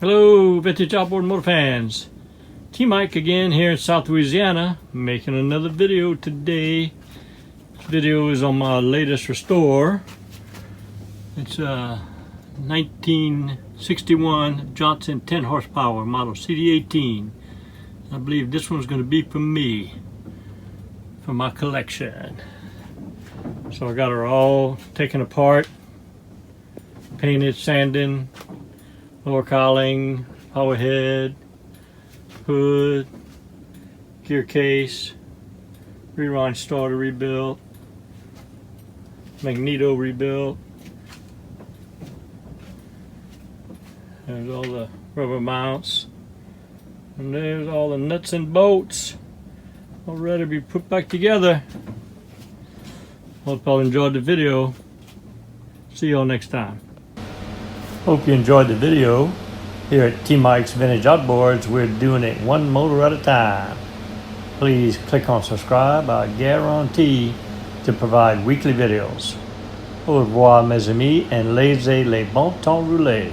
Hello, vintage outboard motor fans. T-Mike again here in South Louisiana, making another video today. This video is on my latest restore. It's a 1961 Johnson 10 horsepower model CD-18. I believe this one's going to be for me, for my collection. So I got her all taken apart, painted, sanding, lower cowling, power head, hood, gear case, rewind starter rebuilt, magneto rebuilt. There's all the rubber mounts, and there's all the nuts and bolts all ready to be put back together. Hope y'all enjoyed the video. See y'all next time. Hope you enjoyed the video. Here at T-Mike's Vintage Outboards, we're doing it one motor at a time. Please click on subscribe. I guarantee to provide weekly videos. Au revoir mes amis, and laissez les bon temps rouler.